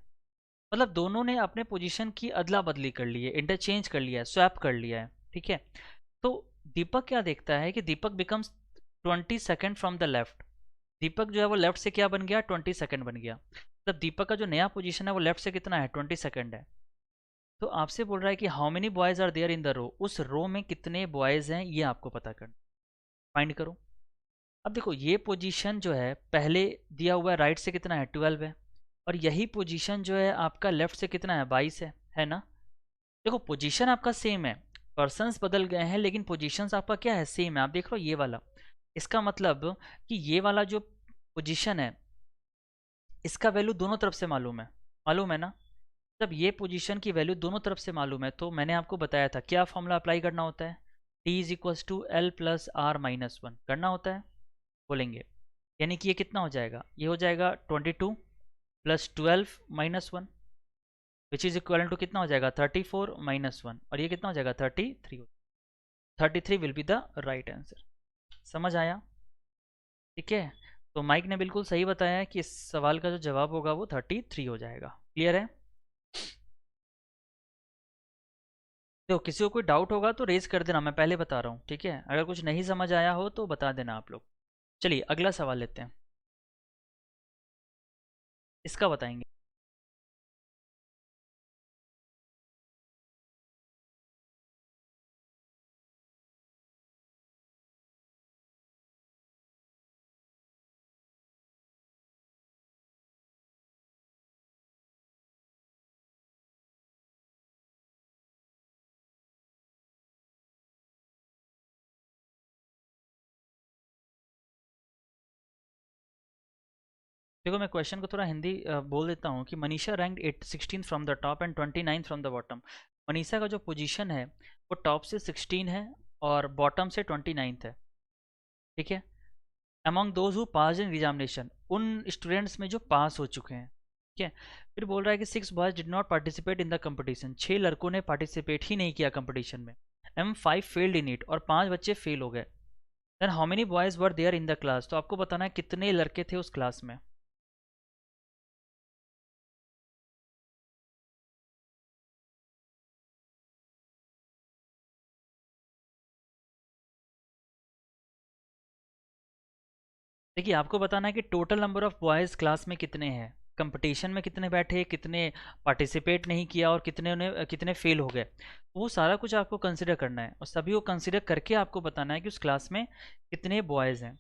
मतलब दोनों ने अपने पोजीशन की अदला बदली कर ली है, इंटरचेंज कर लिया है, स्वैप कर लिया है, ठीक है। तो दीपक क्या देखता है कि Deepak becomes 22nd from the left, Deepak जो है वो लेफ्ट से क्या बन गया, 22nd बन गया। मतलब दीपक का जो नया पोजीशन है वो लेफ्ट से कितना है, 22nd है। तो आपसे बोल रहा है कि how many boys are there in the row, उस रो में कितने बॉयज हैं ये आपको पता करना, फाइंड करो। अब देखो ये पोजीशन जो है पहले दिया हुआ है राइट से कितना है, 12 है, और यही पोजीशन जो है आपका लेफ्ट से कितना है, 22 है ना। देखो पोजीशन आपका सेम है, पर्सन्स बदल गए हैं लेकिन पोजीशंस आपका क्या है, सेम है। आप देख रहे हो ये वाला, इसका मतलब कि ये वाला जो पोजीशन है इसका वैल्यू दोनों तरफ से मालूम है ना। जब ये पोजीशन की वैल्यू दोनों तरफ से मालूम है तो मैंने आपको बताया था क्या फॉर्मूला अप्लाई करना होता है, T is equals to L plus R minus one करना होता है, बोलेंगे। यानी कि ये कितना हो जाएगा, ये हो जाएगा 22 plus 12 minus one which is equal to कितना हो जाएगा 34 माइनस वन, और ये कितना हो जाएगा 33। 33 will be the right answer. समझ आया? ठीक है, तो माइक ने बिल्कुल सही बताया है कि इस सवाल का जो जवाब होगा वो 33 हो जाएगा। क्लियर है? देखो किसी को कोई डाउट होगा तो रेज कर देना, मैं पहले बता रहा हूँ, ठीक है। अगर कुछ नहीं समझ आया हो तो बता देना आप लोग। चलिए अगला सवाल लेते हैं, इसका बताएंगे। देखो मैं क्वेश्चन को थोड़ा हिंदी बोल देता हूँ कि Manisha rank 16 from the top and 29 from the bottom. Manisha का जो पोजीशन है वो टॉप से 16 है और बॉटम से 29 है, ठीक है। Among those who pass in examination, उन स्टूडेंट्स में जो पास हो चुके हैं, ठीक है। फिर बोल रहा है कि 6 boys did not participate in the competition, 6 लड़कों ने पार्टिसिपेट ही नहीं किया कंपटीशन में। एम 5 फेल्ड इन इट, और 5 बच्चे फेल हो गए। Then how many boys were there in the class, तो आपको बताना है कितने लड़के थे उस क्लास में। देखिए आपको बताना है कि total number of boys class में कितने हैं, कंपटीशन में कितने बैठे, कितने पार्टिसिपेट नहीं किया, और कितने फेल हो गए। वो सारा कुछ आपको कंसिडर करना है, और सभी को कंसिडर करके आपको बताना है कि उस क्लास में कितने बॉयज़ हैं।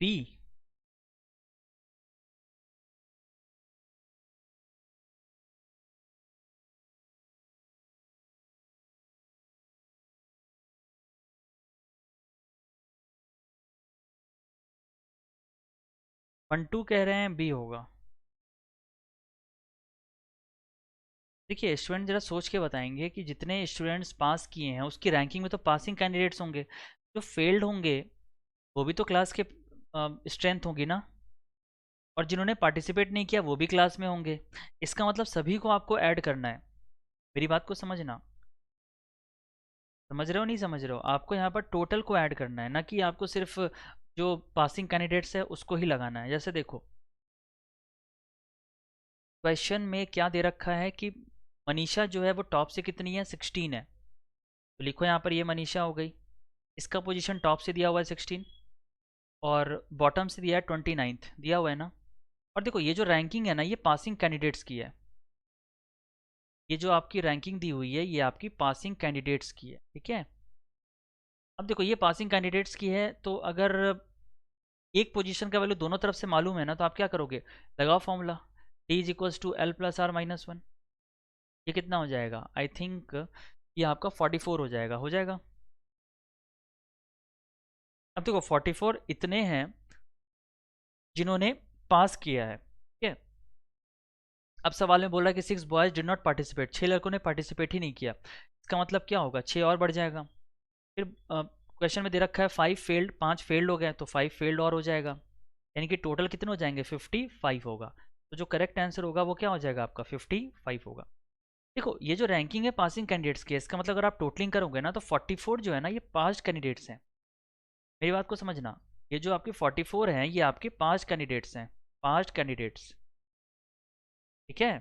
बी। 1 2 कह रहे हैं बी होगा। देखिए स्टूडेंट जरा सोच के बताएंगे कि जितने स्टूडेंट्स पास किए हैं उसकी रैंकिंग में तो पासिंग कैंडिडेट्स होंगे, जो फेल्ड होंगे वो भी तो क्लास के स्ट्रेंथ होगी ना, और जिन्होंने पार्टिसिपेट नहीं किया वो भी क्लास में होंगे। इसका मतलब सभी को आपको ऐड करना है। मेरी बात को समझना, समझ रहे हो नहीं समझ रहे हो, आपको यहाँ पर टोटल को ऐड करना है, ना कि आपको सिर्फ जो पासिंग कैंडिडेट्स है उसको ही लगाना है। जैसे देखो क्वेश्चन में क्या दे रखा है कि मनीषा जो है वो टॉप से कितनी है 16 है, तो लिखो यहाँ पर ये मनीषा हो गई, इसका पोजीशन टॉप से दिया हुआ है 16 और बॉटम से दिया है 29th दिया हुआ है ना। और देखो ये जो रैंकिंग है ना ये पासिंग कैंडिडेट्स की है, ये जो आपकी रैंकिंग दी हुई है ये आपकी पासिंग कैंडिडेट्स की है, ठीक है। अब देखो ये पासिंग कैंडिडेट्स की है, तो अगर एक पोजीशन का वैल्यू दोनों तरफ से मालूम है ना, तो आप क्या करोगे, लगाओ formula, T is equals to L plus R minus one. ये कितना हो जाएगा, आई थिंक ये आपका 44 हो जाएगा, हो जाएगा। अब देखो 44 इतने हैं जिन्होंने पास किया है, ठीक है। अब सवाल में बोल रहा है कि 6 बॉयज डिड नॉट पार्टिसिपेट, 6 लड़कों ने पार्टिसिपेट ही नहीं किया। इसका मतलब क्या होगा, 6 और बढ़ जाएगा। फिर क्वेश्चन में दे रखा है 5 फेल्ड, 5 फेल्ड हो गए तो 5 फेल्ड और हो जाएगा, यानी कि टोटल कितने हो जाएंगे 55 होगा। तो जो करेक्ट आंसर होगा वो क्या हो जाएगा आपका 55 होगा। देखो ये जो रैंकिंग है पासिंग कैंडिडेट्स की, इसका मतलब अगर आप टोटलिंग करोगे ना तो 44 जो है ना ये पास्ट कैंडिडेट्स हैं। मेरी बात को समझना, ये जो आपके 44 हैं ये आपके पास्ट कैंडिडेट्स हैं, पास्ट कैंडिडेट्स, ठीक है।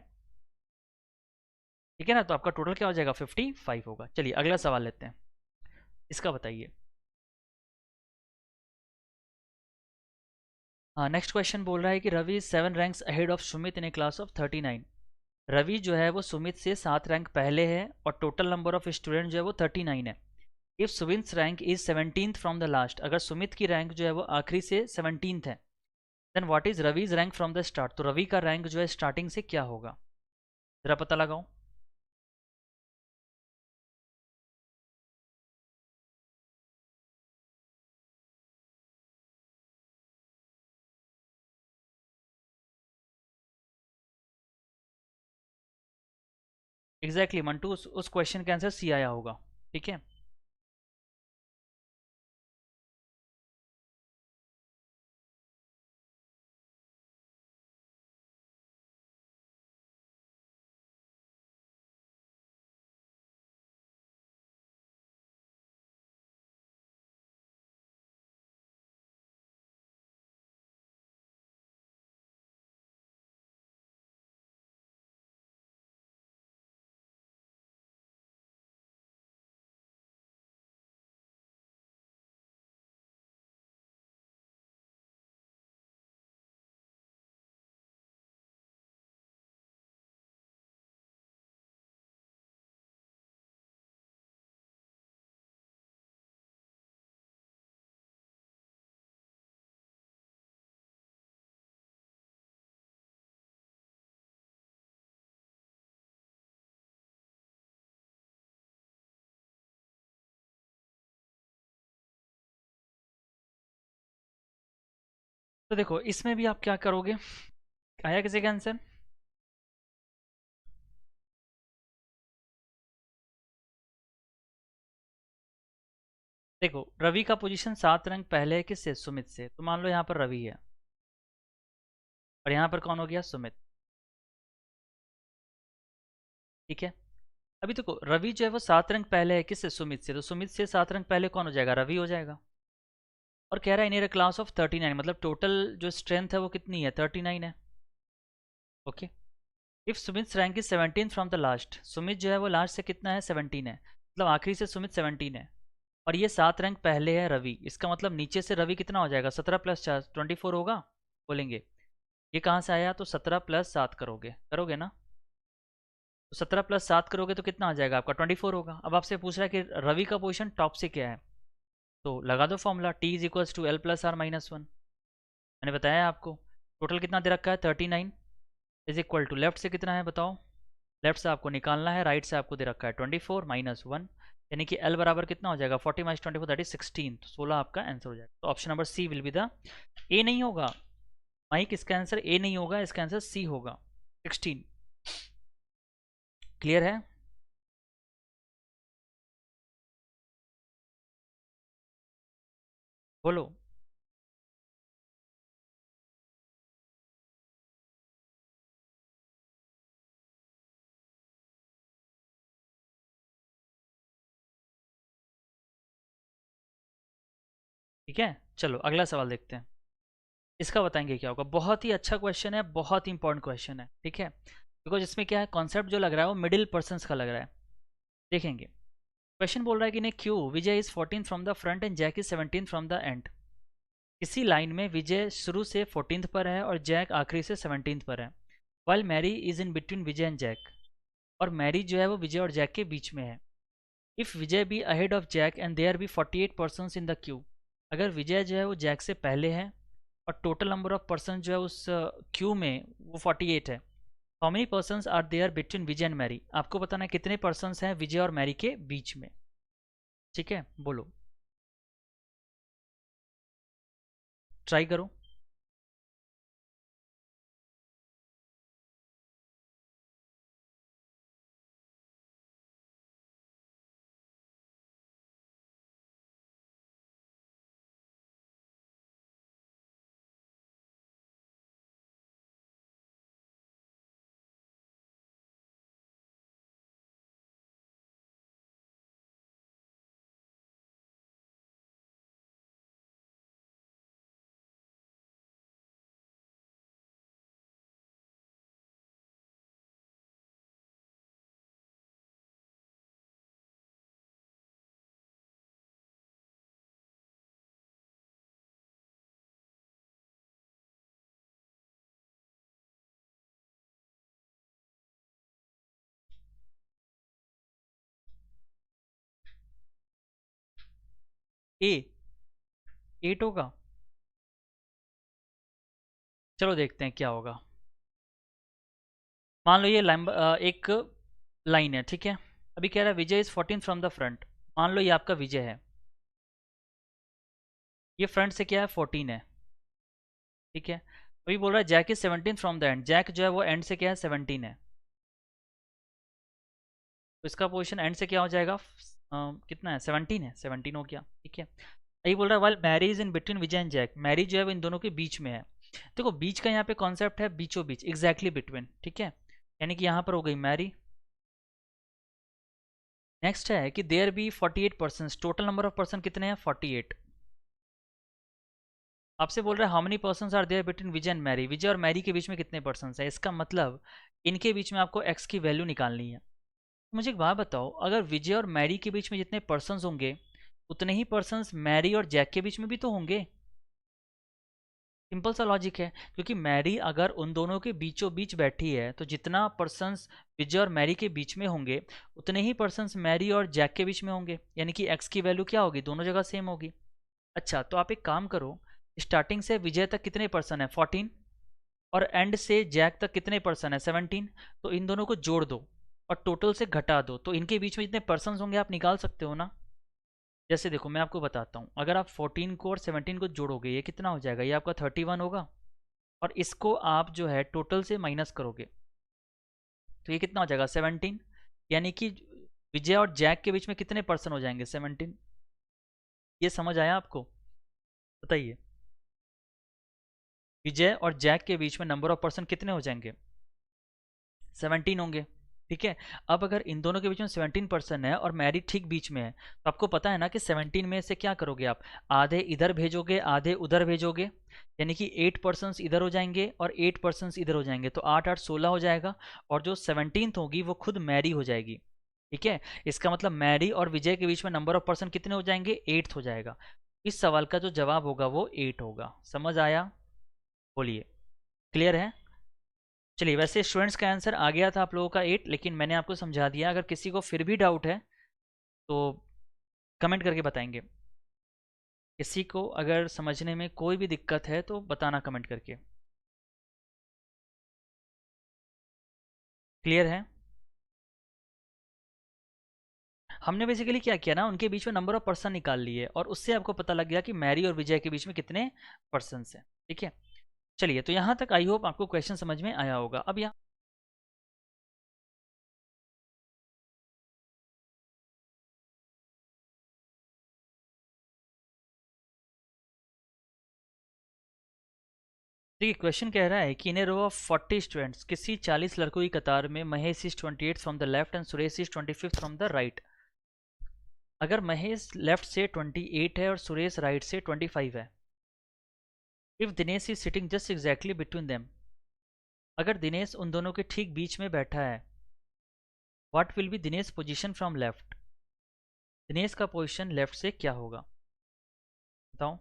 ठीक है ना, तो आपका टोटल क्या हो जाएगा 55 होगा। चलिए अगला सवाल लेते हैं, इसका बताइए। हाँ नेक्स्ट क्वेश्चन बोल रहा है कि Ravi is 7 ranks ahead of Sumit in a class of 39। Ravi जो है वो सुमित से 7 रैंक पहले है और टोटल नंबर ऑफ स्टूडेंट जो है वो 39 है। If Sumit rank is 17th from the last, अगर सुमित की रैंक जो है वो आखिरी से 17th है, then what is Ravi's rank from the start, तो रवि का रैंक जो है स्टार्टिंग से क्या होगा। जरा पता लगाओ। एग्जैक्टली मंटू, उस क्वेश्चन का आंसर सी आया होगा। ठीक है। तो देखो इसमें भी आप क्या करोगे, आया किसी का आंसर? देखो रवि का पोजीशन 7 रैंक पहले है किससे, सुमित से। तो मान लो यहाँ पर रवि है और यहाँ पर कौन हो गया, सुमित। ठीक है। अभी देखो रवि जो है वो 7 रैंक पहले है किससे, सुमित से। तो सुमित से 7 रैंक पहले कौन हो जाएगा, रवि हो जाएगा। और कह रहा है इन क्लास ऑफ 39, मतलब टोटल जो स्ट्रेंथ है वो कितनी है, 39 है। Okay. If Sumit rank is 17 from the last, Sumit जो है वो लास्ट से कितना है, 17 है, मतलब आखिरी से सुमित 17 है। और ये 7 रैंक पहले है रवि, इसका मतलब नीचे से रवि कितना हो जाएगा, 17 + 4 24 होगा। बोलेंगे ये कहाँ से आया, तो 17 + 7 करोगे, करोगे ना। तो 17 + 7 करोगे तो कितना आ जाएगा आपका, 24 होगा। अब आपसे पूछ रहा है कि रवि का पोजीशन टॉप से क्या है, तो लगा दो फॉर्मूला, T = L + R - 1। मैंने बताया आपको टोटल कितना दे रखा है, 39 इज इक्वल टू लेफ्ट से कितना है बताओ। लेफ्ट से आपको निकालना है, राइट से आपको दे रखा है 24 - 1, यानी कि L बराबर कितना हो जाएगा, 40 - 24 दैट इज 16। तो 16 आपका आंसर हो जाएगा। तो option number C will be the, A नहीं होगा माइक, इसका आंसर ए नहीं होगा, इसका आंसर सी होगा, 16। क्लियर है। बोलो। ठीक है, चलो अगला सवाल देखते हैं। इसका बताएंगे क्या होगा। बहुत ही अच्छा क्वेश्चन है, बहुत ही इंपॉर्टेंट क्वेश्चन है। ठीक है, बिकॉज इसमें क्या है, कॉन्सेप्ट जो लग रहा है वो मिडिल पर्सन का लग रहा है। देखेंगे क्वेश्चन बोल रहा है कि ने queue Vijay is 14 from the front end Jack is 17 from the end. इसी लाइन में विजय शुरू से 14th पर है और जैक आखिरी से 17th पर है, while Mary is in between Vijay and Jack. और मैरी जो है वो विजय और जैक के बीच में है। If Vijay be ahead of Jack and there be 48 person in the queue, अगर विजय जो है वो जैक से पहले है और टोटल नंबर ऑफ पर्सन जो है उस क्यू में वो 48 है, how many person are there between Vijay and Mary, आपको बताना है कितने पर्सन हैं विजय और मैरी के बीच में। ठीक है, बोलो, ट्राई करो। ए 8 होगा। चलो देखते हैं क्या होगा। मान लो ये एक लाइन है, ठीक है। अभी कह रहा है विजय इज 14 फ्रॉम द फ्रंट। मान लो ये आपका विजय है, ये फ्रंट से क्या है 14 है, ठीक है। अभी बोल रहा है Jack is 17 from the end, Jack जो है वो एंड से क्या है 17 है, तो इसका पोजीशन एंड से क्या हो जाएगा, कितना है 17 है, 17 हो गया, ठीक है। यही बोल रहा है while Mary is in between Vijay and Jack, Mary जो है वो इन दोनों के बीच में है। देखो बीच का यहाँ पे कॉन्सेप्ट है बीचों बीच, एग्जैक्टली बिटवीन, ठीक है। यानी कि यहाँ पर हो गई मैरी। नेक्स्ट है कि there be 48 person, total number of person कितने हैं 48। आपसे बोल रहा है how many person are there between Vijay and Mary, Vijay और मैरी के बीच में कितने पर्सन है, इसका मतलब इनके बीच में आपको एक्स की वैल्यू निकालनी है। मुझे एक बात बताओ, अगर विजय और मैरी के बीच में जितने पर्सन्स होंगे उतने ही पर्सन्स मैरी और जैक के बीच में भी तो होंगे। सिंपल सा लॉजिक है, क्योंकि मैरी अगर उन दोनों के बीचों बीच बैठी है तो जितना पर्सन्स विजय और मैरी के बीच में होंगे उतने ही पर्सन्स मैरी और जैक के बीच में होंगे, यानी कि एक्स की वैल्यू क्या होगी, दोनों जगह सेम होगी। अच्छा तो आप एक काम करो, स्टार्टिंग से विजय तक कितने पर्सन है 14, और एंड से जैक तक कितने पर्सन है 17, तो इन दोनों को जोड़ दो और टोटल से घटा दो, तो इनके बीच में जितने पर्सन होंगे आप निकाल सकते हो ना। जैसे देखो मैं आपको बताता हूँ, अगर आप 14 को और 17 को जोड़ोगे ये कितना हो जाएगा, ये आपका 31 होगा, और इसको आप जो है टोटल से माइनस करोगे तो ये कितना हो जाएगा 17। यानी कि विजय और जैक के बीच में कितने पर्सन हो जाएंगे 17। ये समझ आया आपको, बताइए। विजय और जैक के बीच में नंबर ऑफ पर्सन कितने हो जाएंगे 17 होंगे, ठीक है। अब अगर इन दोनों के बीच में 17 पर्सन है और मैरी ठीक बीच में है, तो आपको पता है ना कि 17 में से क्या करोगे आप, आधे इधर भेजोगे आधे उधर भेजोगे, यानी कि 8 पर्सन्स इधर हो जाएंगे और 8 पर्सन्स इधर हो जाएंगे, तो 8 8 16 हो जाएगा, और जो 17th होगी वो खुद मैरी हो जाएगी, ठीक है। इसका मतलब मैरी और विजय के बीच में नंबर ऑफ पर्सन कितने हो जाएंगे 8 हो जाएगा। इस सवाल का जो जवाब होगा वो 8 होगा, समझ आया, बोलिए, क्लियर है। चलिए, वैसे स्टूडेंट्स का आंसर आ गया था आप लोगों का 8, लेकिन मैंने आपको समझा दिया, अगर किसी को फिर भी डाउट है तो कमेंट करके बताएंगे। किसी को अगर समझने में कोई भी दिक्कत है तो बताना कमेंट करके, क्लियर है। हमने बेसिकली क्या किया ना, उनके बीच में नंबर ऑफ पर्सन निकाल लिए और उससे आपको पता लग गया कि मैरी और विजय के बीच में कितने पर्सन हैं, ठीक है। चलिए, तो यहाँ तक आई होप आपको क्वेश्चन समझ में आया होगा। अब यहाँ देखिए, क्वेश्चन कह रहा है कि in a row of 40 students, किसी 40 लड़कों की कतार में Mahesh is 28 from the left and Suresh is 25 from the right. अगर महेश लेफ्ट से 28 है और सुरेश राइट से 25 है, if Dinesh is sitting just exactly between them, अगर दिनेश उन दोनों के ठीक बीच में बैठा है, what will B Dinesh position from left, Dinesh का पोजीशन लेफ्ट से क्या होगा, बताओ।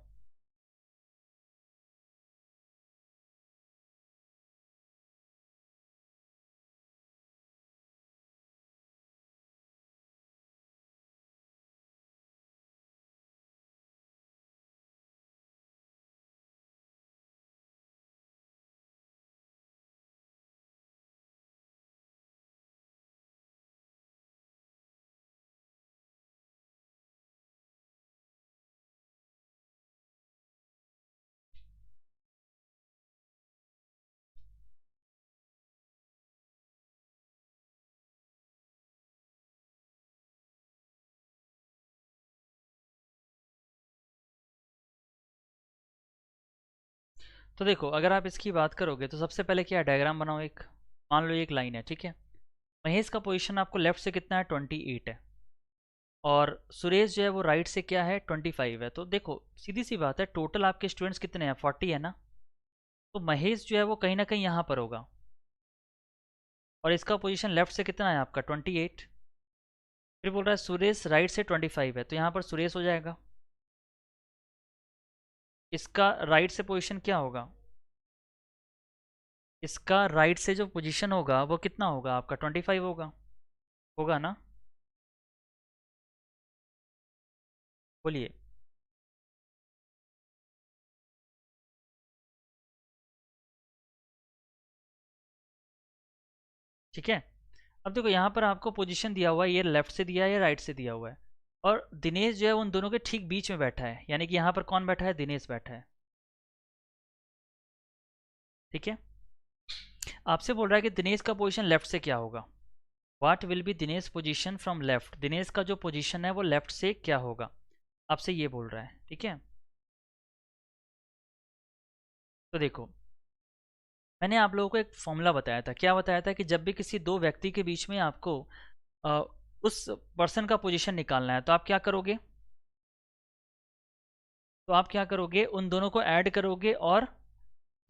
तो देखो, अगर आप इसकी बात करोगे तो सबसे पहले क्या डायग्राम बनाओ एक। मान लो ये एक लाइन है, ठीक है। महेश का पोजीशन आपको लेफ्ट से कितना है 28 है, और सुरेश जो है वो राइट से क्या है 25 है। तो देखो सीधी सी बात है, टोटल आपके स्टूडेंट्स कितने हैं 40 है ना, तो महेश जो है वो कहीं ना कहीं यहाँ पर होगा, और इसका पोजीशन लेफ्ट से कितना है आपका 28। फिर बोल रहा है सुरेश राइट से 25 है, तो यहाँ पर सुरेश हो जाएगा। इसका राइट से पोजीशन क्या होगा, इसका राइट से जो पोजीशन होगा वो कितना होगा आपका 25 होगा, होगा ना, बोलिए। ठीक है। अब देखो यहाँ पर आपको पोजीशन दिया हुआ है, ये लेफ्ट से दिया है, ये राइट से दिया हुआ है, और दिनेश जो है उन दोनों के ठीक बीच में बैठा है, यानी कि यहाँ पर कौन बैठा है, दिनेश बैठा है। ठीक है। आपसे बोल रहा है कि दिनेश का पोजीशन लेफ्ट से क्या होगा, what will B Dinesh position from left, Dinesh का जो पोजीशन है वो लेफ्ट से क्या होगा, आपसे ये बोल रहा है। ठीक है। तो देखो, मैंने आप लोगों को एक फॉर्मूला बताया था, क्या बताया था कि जब भी किसी दो व्यक्ति के बीच में आपको अ, उस पर्सन का पोजीशन निकालना है, तो आप क्या करोगे, उन दोनों को ऐड करोगे और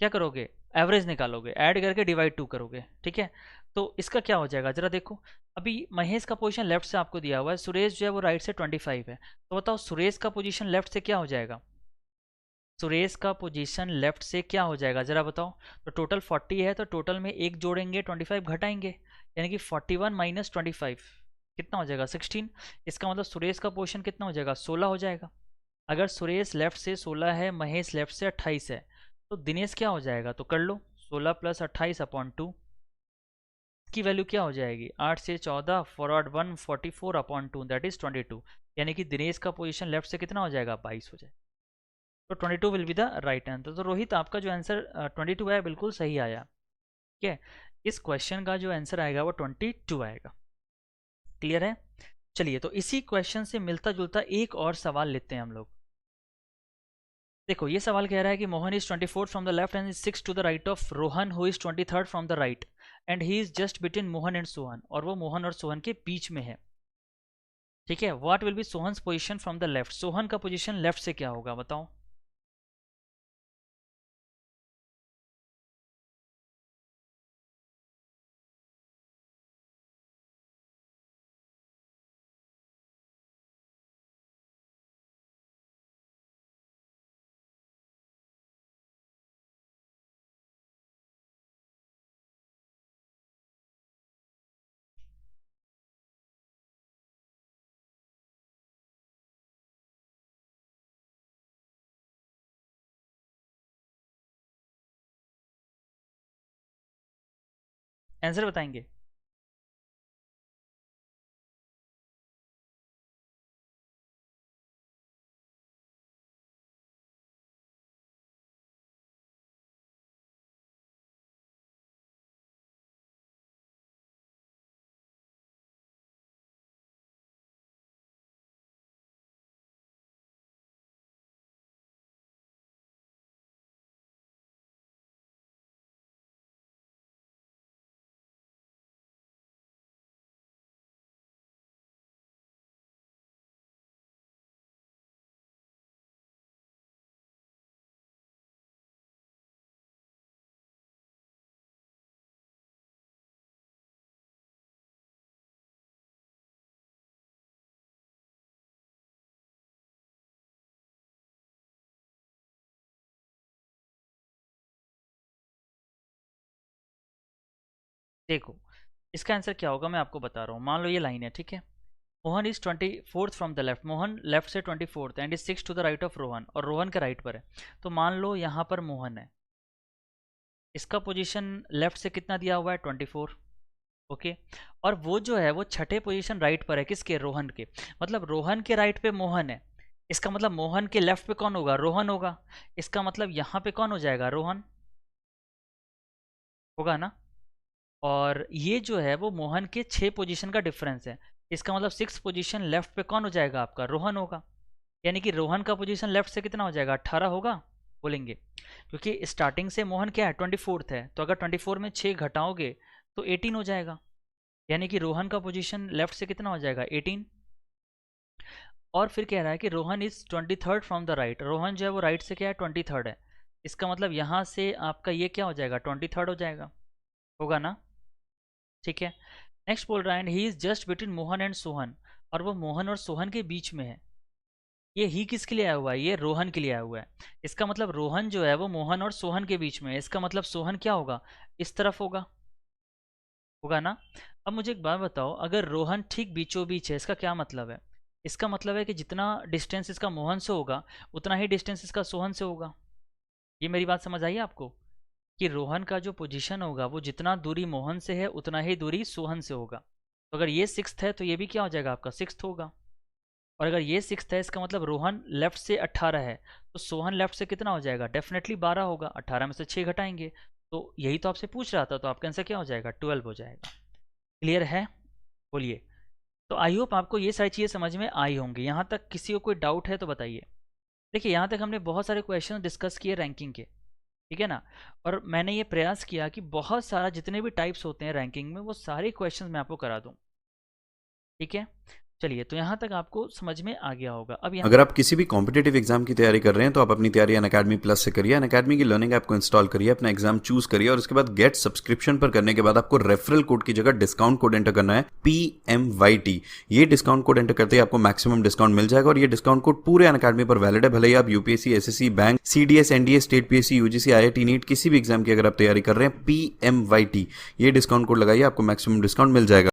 क्या करोगे, एवरेज निकालोगे, ऐड करके डिवाइड टू करोगे। ठीक है। तो इसका क्या हो जाएगा जरा देखो, अभी महेश का पोजीशन लेफ्ट से आपको दिया हुआ है, सुरेश जो है वो राइट से 25 है, तो बताओ सुरेश का पोजीशन लेफ्ट से क्या हो जाएगा, सुरेश का पोजीशन लेफ्ट से क्या हो जाएगा जरा बताओ। तो टोटल 40 है, तो टोटल में एक जोड़ेंगे 25 घटाएंगे, यानी कि 41 माइनस 25 कितना हो जाएगा, 16। इसका मतलब सुरेश का पोजीशन कितना हो जाएगा, 16 हो जाएगा। अगर सुरेश लेफ्ट से 16 है, महेश लेफ्ट से 28 है, तो दिनेश क्या हो जाएगा, तो कर लो 16 प्लस 28 अपॉन 2 की वैल्यू क्या हो जाएगी, 8 से 14 फॉरवर्ड 1 44 अपॉन 2 दैट इज 22, यानी कि दिनेश का पोजीशन लेफ्ट से कितना हो जाएगा, 22 हो जाएगा। तो 22 will be the right answer. तो रोहित आपका जो आंसर 22 है बिल्कुल सही आया। ठीक है। इस क्वेश्चन का जो आंसर आएगा वो 22 आएगा। क्लियर है। चलिए, तो इसी क्वेश्चन से मिलता जुलता एक और सवाल लेते हैं हम लोग। देखो, ये सवाल कह रहा है कि Mohan is 24 from the left and 6 to the right of Rohan who is 23 from the right, and he is just between Mohan and Sohan, और वो मोहन और सोहन के बीच में है। ठीक है। What will be Sohan's position from the left, Sohan का पोजीशन लेफ्ट से क्या होगा बताओ। आंसर बताएंगे। देखो, इसका आंसर क्या होगा मैं आपको बता रहा हूँ। मान लो ये लाइन है, ठीक है। Mohan is 24th from the left, Mohan left से 24th and is 6 to the right of Rohan, और रोहन के राइट पर है। तो मान लो यहाँ पर मोहन है, इसका पोजीशन लेफ्ट से कितना दिया हुआ है, 24। ओके। और वो जो है वो छठे पोजीशन राइट पर है, किसके, रोहन के। मतलब रोहन के राइट पे मोहन है, इसका मतलब मोहन के लेफ्ट पे कौन होगा, रोहन होगा। इसका मतलब यहाँ पे कौन हो जाएगा, रोहन होगा ना। और ये जो है वो मोहन के 6 पोजीशन का डिफरेंस है, इसका मतलब 6 पोजीशन लेफ्ट पे कौन हो जाएगा, आपका रोहन होगा। यानी कि रोहन का पोजीशन लेफ्ट से कितना हो जाएगा, 18 होगा बोलेंगे, क्योंकि स्टार्टिंग से मोहन क्या है, 24th है, तो अगर 24 में 6 घटाओगे तो 18 हो जाएगा। यानी कि रोहन का पोजीशन लेफ्ट से कितना हो जाएगा, 18। और फिर कह रहा है कि Rohan is 23rd from the right, Rohan जो है वो राइट से क्या है, 23rd है। इसका मतलब यहाँ से आपका ये क्या हो जाएगा, 23rd हो जाएगा, होगा ना। ठीक है। नेक्स्ट बोल रहा है, and he is just between Mohan and Sohan, और वो मोहन और सोहन के बीच में है। ये ही किसके लिए आया हुआ है, ये रोहन के लिए आया हुआ है। इसका मतलब रोहन जो है वो मोहन और सोहन के बीच में है, इसका मतलब सोहन क्या होगा, इस तरफ होगा, होगा ना। अब मुझे एक बात बताओ, अगर रोहन ठीक बीचों बीच है, इसका क्या मतलब है, इसका मतलब है कि जितना डिस्टेंस इसका मोहन से होगा उतना ही डिस्टेंस इसका सोहन से होगा। ये मेरी बात समझ आई आपको। कि रोहन का जो पोजीशन होगा वो जितना दूरी मोहन से है उतना ही दूरी सोहन से होगा। तो अगर ये सिक्स्थ है तो ये भी क्या हो जाएगा, आपका सिक्स्थ होगा। और अगर ये सिक्स्थ है इसका मतलब रोहन लेफ्ट से 18 है, तो सोहन लेफ्ट से कितना हो जाएगा, डेफिनेटली 12 होगा। 18 में से 6 घटाएंगे, तो यही तो आपसे पूछ रहा था, तो आपका आंसर क्या हो जाएगा, 12 हो जाएगा। क्लियर है, बोलिए। तो आई होप आपको ये सारी चीज़ें समझ में आई होंगी। यहाँ तक किसी को कोई डाउट है तो बताइए। देखिए यहाँ तक हमने बहुत सारे क्वेश्चन डिस्कस किए रैंकिंग के, ठीक है ना। और मैंने ये प्रयास किया कि बहुत सारा जितने भी टाइप्स होते हैं रैंकिंग में वो सारे क्वेश्चंस मैं आपको करा दूं, ठीक है। चलिए, तो यहाँ तक आपको समझ में आ गया होगा। अब यहाँ अगर आप किसी भी कॉम्पिटेटिव एग्जाम की तैयारी कर रहे हैं तो आप अपनी तैयारी अनअकैडमी प्लस से करिए। अनअकैडमी की लर्निंग ऐप को इंस्टॉल करिए, अपना एग्जाम चूज करिए और उसके बाद गेट सब्सक्रिप्शन पर करने के बाद आपको रेफरल कोड की जगह डिस्काउंट कोड एंटर करना है, PMYT। ये डिस्काउंट कोड एंटर करते ही आपको मैक्सिमम डिस्काउंट मिल जाएगा और ये डिस्काउंट कोड पूरे अनअकैडमी पर वैलिड है। भले ही आप UPSC, SSC, bank, CDS, NDA, state PSC, UGC, IIT, NEET किसी भी एग्जाम की अगर आप तैयारी कर रहे हैं, PMYT ये डिस्काउंट कोड लगाइए, आपको मैक्सिमम डिस्काउंट मिल जाएगा।